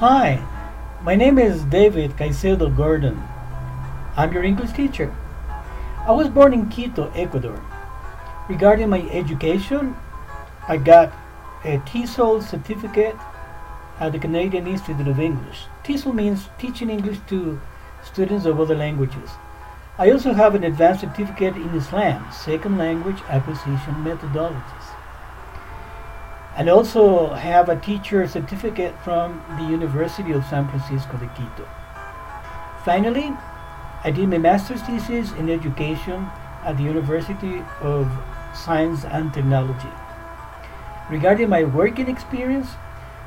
Hi, my name is David Caicedo Gordon. I'm your English teacher. I was born in Quito, Ecuador. Regarding my education, I got a TESOL certificate at the Canadian Institute of English. TESOL means Teaching English to Students of Other Languages. I also have an advanced certificate in Islam, Second Language Acquisition Methodologies. And also have a teacher certificate from the University of San Francisco de Quito. Finally, I did my master's thesis in education at the University of Science and Technology. Regarding my working experience,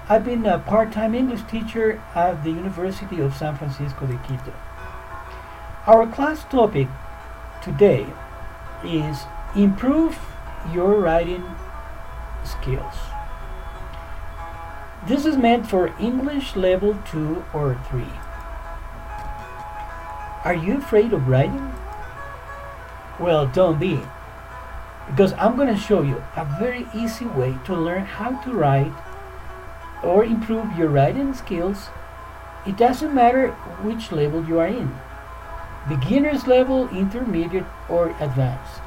I've been a part-time English teacher at the University of San Francisco de Quito. Our class topic today is improve your writing skills. This is meant for English level 2 or 3. Are you afraid of writing? Well, don't be, because I'm going to show you a very easy way to learn how to write or improve your writing skills. It doesn't matter which level you are in, beginner's level, intermediate, or advanced.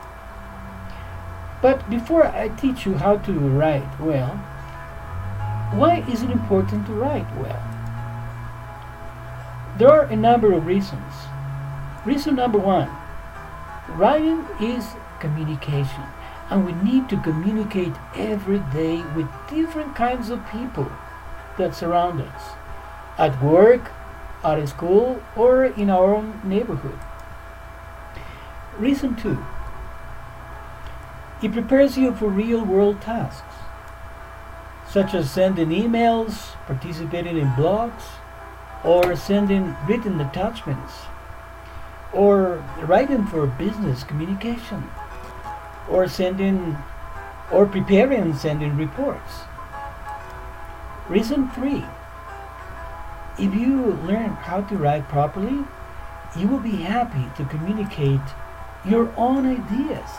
But before I teach you how to write well, why is it important to write well? There are a number of reasons. Reason number one, writing is communication, and we need to communicate every day with different kinds of people that surround us, at work, at school, or in our own neighborhood. Reason two, it prepares you for real-world tasks, such as sending emails, participating in blogs, or sending written attachments, or writing for business communication, or preparing and sending reports. Reason three, if you learn how to write properly, you will be happy to communicate your own ideas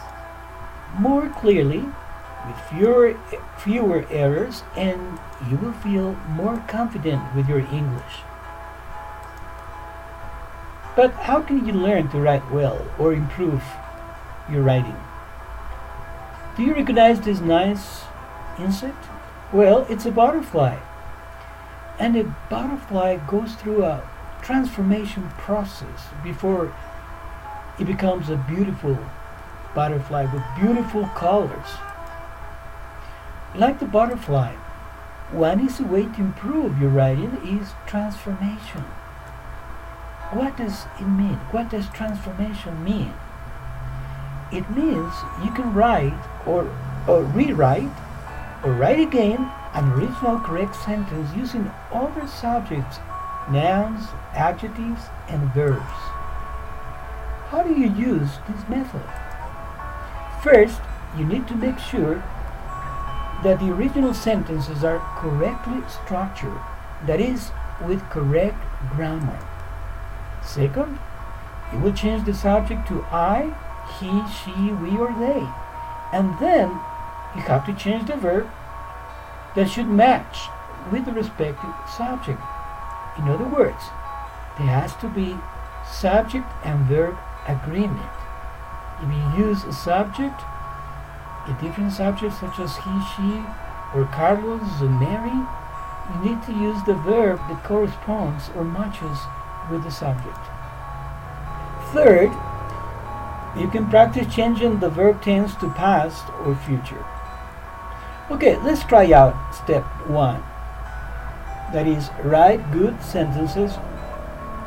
more clearly, with fewer errors, and you will feel more confident with your English. But how can you learn to write well or improve your writing? Do you recognize this nice insect? Well, it's a butterfly. And a butterfly goes through a transformation process before it becomes a beautiful butterfly with beautiful colors. Like the butterfly, one easy way to improve your writing is transformation. What does it mean? What does transformation mean? It means you can write or rewrite or write again an original correct sentence using other subjects, nouns, adjectives, and verbs. How do you use this method? First, you need to make sure that the original sentences are correctly structured, that is, with correct grammar. Second, you will change the subject to I, he, she, we, or they. And then you have to change the verb that should match with the respective subject. In other words, there has to be subject and verb agreement. If you use a subject, a different subject such as he, she, or Carlos and Mary, you need to use the verb that corresponds or matches with the subject. Third, you can practice changing the verb tense to past or future. Okay, let's try out step 1. That is, write good sentences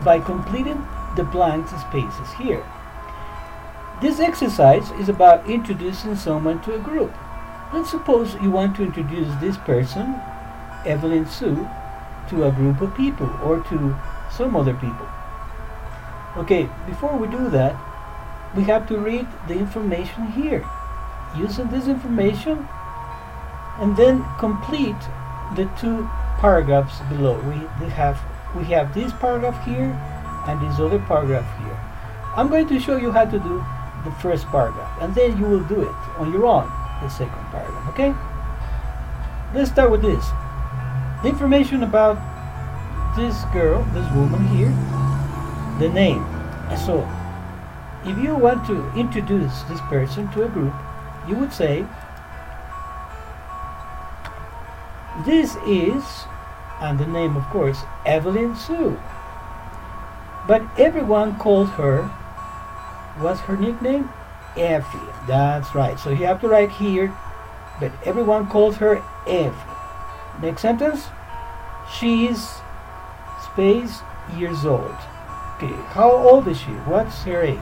by completing the blank spaces here. This exercise is about introducing someone to a group. Let's suppose you want to introduce this person, Evelyn Sue, to a group of people or to some other people. Okay, before we do that, we have to read the information here. Using this information, and then complete the 2 paragraphs below. We have this paragraph here and this other paragraph here. I'm going to show you how to do the first paragraph, and then you will do it on your own, the second paragraph, okay? Let's start with this. The information about this girl, this woman here, the name. So, if you want to introduce this person to a group, you would say, this is, and the name of course, Evelyn Sue. But everyone called her, what's her nickname? Effie. That's right. So you have to write here, but everyone calls her Effie. Next sentence, she's space years old. Okay, how old is she? What's her age?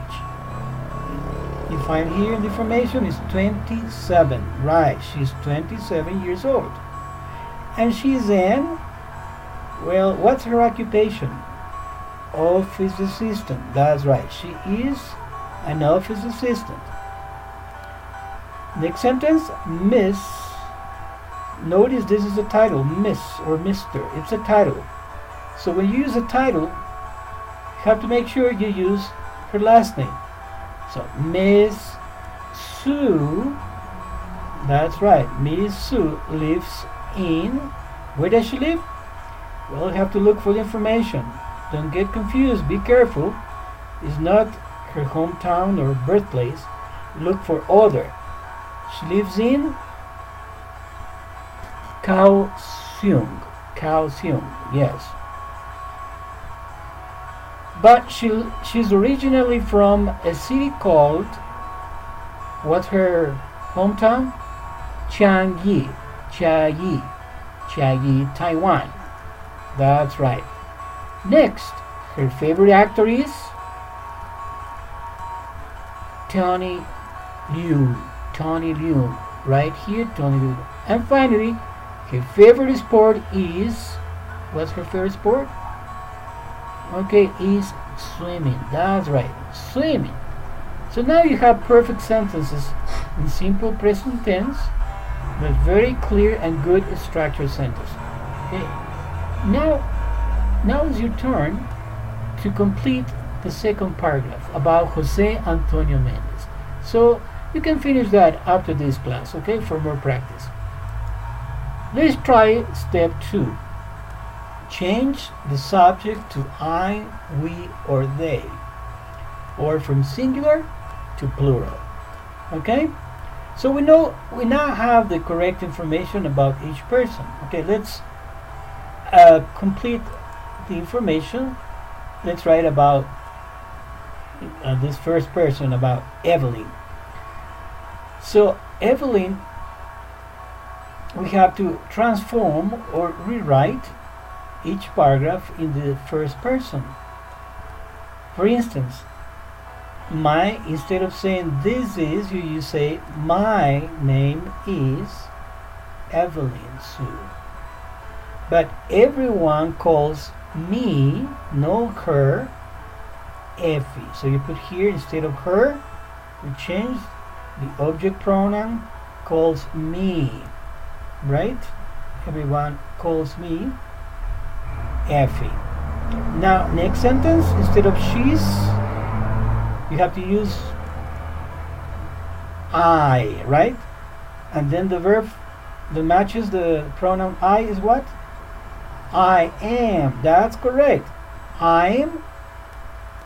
You find here in the information is 27. Right, she's 27 years old. And she's in, well, what's her occupation? Office assistant. That's right, she is an office assistant. Next sentence, Miss. Notice this is a title, Miss or Mr. It's a title. So when you use a title, you have to make sure you use her last name. So Miss Sue, that's right, Miss Sue lives in, where does she live? Well, you have to look for the information. Don't get confused, be careful. It's not her hometown or birthplace. Look for other. She lives in Kaohsiung, yes. But she's originally from a city called, what's her hometown? Chiangyi, Taiwan. That's right. Next, her favorite actor is Tony Liu. Right here, Tony Liu. And finally, her favorite sport is, what's her favorite sport? Okay, is swimming. That's right, swimming. So now you have perfect sentences in simple present tense, but very clear and good structured sentence. Okay. Now is your turn to complete the second paragraph about Jose Antonio Mendez. So you can finish that after this class, okay, for more practice. Let's try step 2. Change the subject to I, we, or they, or from singular to plural. Okay? So we now have the correct information about each person. Okay, let's complete the information. Let's write about this first person, about Evelyn. So Evelyn, we have to transform or rewrite each paragraph in the first person. For instance, instead of saying this is, you say my name is Evelyn Sue. But everyone calls me, no her, Effie. So you put here, instead of her, we change the object pronoun, calls me. Right? Everyone calls me Effie. Now, next sentence, instead of she's, you have to use I, right? And then the verb that matches the pronoun I is what? I am. That's correct. I'm.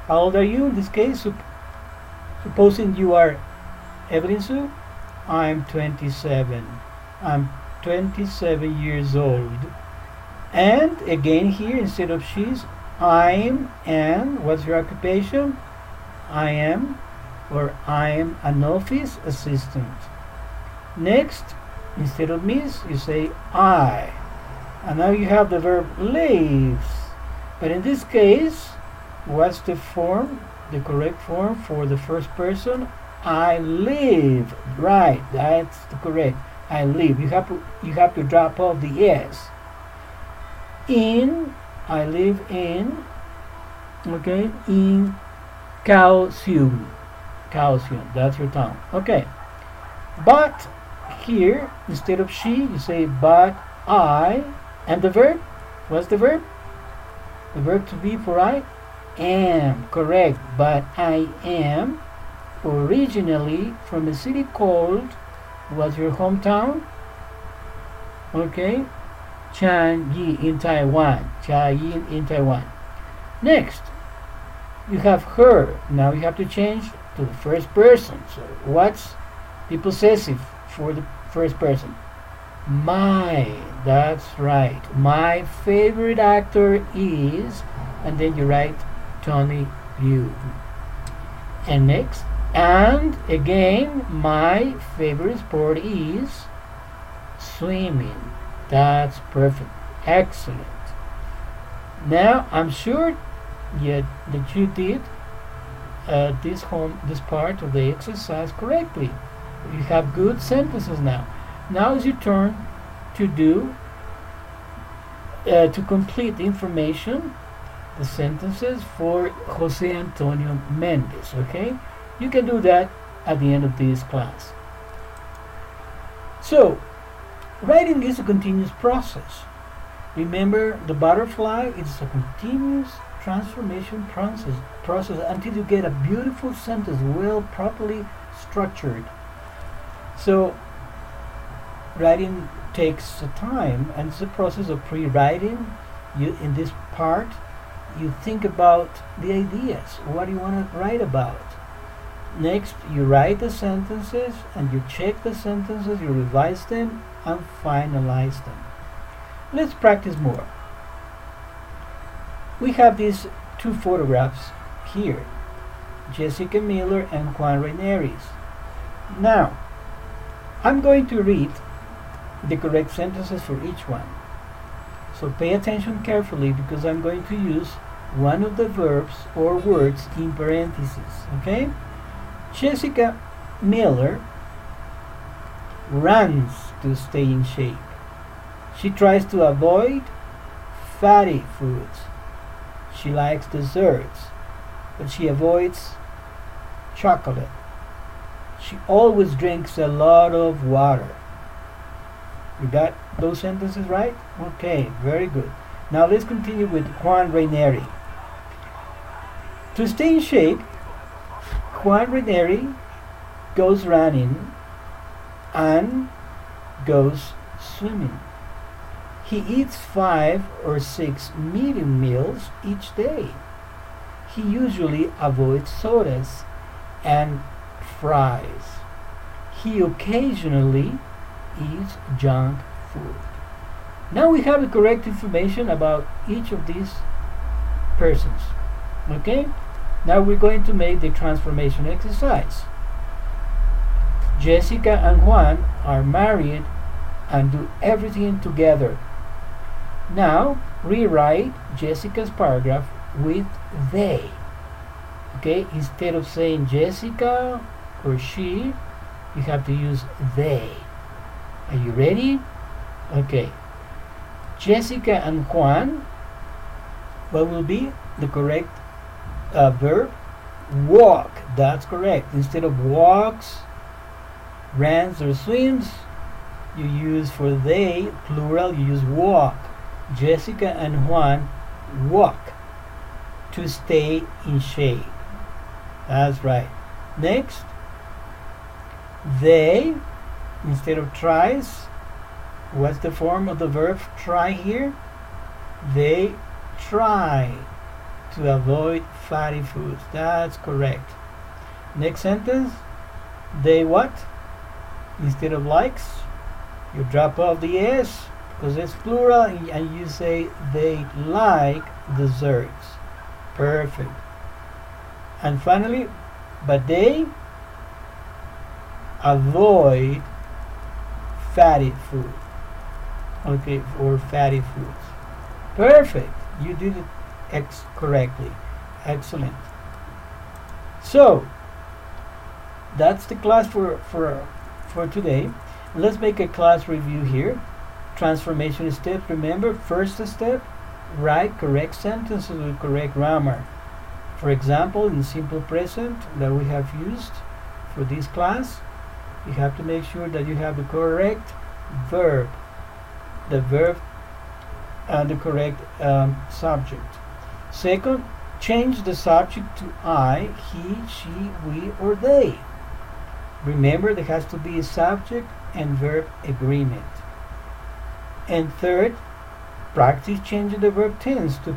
How old are you in this case? Supposing you are Evelyn Sue, I'm 27. I'm 27 years old. And again here, instead of she's, I'm an, what's your occupation? I am, or I'm an office assistant. Next, instead of miss, you say I. And now you have the verb lives. But in this case, what's the form? The correct form for the first person? I live. Right, that's the correct. I live. You have to drop off the S. In, I live in, okay, in Kaohsiung. Kaohsiung, that's your town. Okay. But here, instead of she, you say but I, and the verb, what's the verb? The verb to be for I am, correct. But I am originally from a city called, what's your hometown? Okay, Changyi in Taiwan. Chayin in Taiwan. Next, you have her. Now you have to change to the first person. So what's the possessive for the first person? My. That's right. My favorite actor is, and then you write Tony Liu. And next, and again, my favorite sport is swimming. That's perfect. Excellent. Now I'm sure that you did this part of the exercise correctly. You have good sentences now. Now is your turn to do to complete the information, the sentences for Jose Antonio Mendez. Okay, you can do that at the end of this class. So, writing is a continuous process. Remember, the butterfly is a continuous transformation process until you get a beautiful sentence, well, properly structured. So, writing takes time, and it's a process of pre-writing. You, in this part, you think about the ideas. What do you want to write about? Next, you write the sentences, and you check the sentences, you revise them, and finalize them. Let's practice more. We have these two photographs here, Jessica Miller and Juan Reneris. Now, I'm going to read the correct sentences for each one. So pay attention carefully, because I'm going to use one of the verbs or words in parentheses. Okay? Jessica Miller runs to stay in shape. She tries to avoid fatty foods. She likes desserts, but she avoids chocolate. She always drinks a lot of water. You got those sentences right? Okay, very good. Now let's continue with Juan Ranieri. To stay in shape, Juan Ranieri goes running and goes swimming. He eats 5 or 6 medium meals each day. He usually avoids sodas and fries. He occasionally eats junk food. Now we have the correct information about each of these persons. Okay? Now we're going to make the transformation exercise. Jessica and Juan are married and do everything together. Now rewrite Jessica's paragraph with they. Okay? Instead of saying Jessica or she, you have to use they. Are you ready? Okay. Jessica and Juan, what will be the correct verb? Walk. That's correct. Instead of walks, runs, or swims, you use for they, plural, you use walk. Jessica and Juan walk to stay in shape. That's right. Next, they, instead of tries, what's the form of the verb try here? They try to avoid fatty foods. That's correct. Next sentence, they what? Instead of likes, you drop off the S because it's plural, and you say they like desserts. Perfect. And finally, but they avoid fatty food. Okay, or fatty foods. Perfect. You did it correctly. Excellent. So that's the class for today. Let's make a class review here. Transformation steps. Remember, first step, write correct sentences with correct grammar. For example, in simple present that we have used for this class, you have to make sure that you have the correct verb, the verb and the correct subject. Second, change the subject to I, he, she, we, or they. Remember, there has to be a subject and verb agreement. And third, Practice changing the verb tense to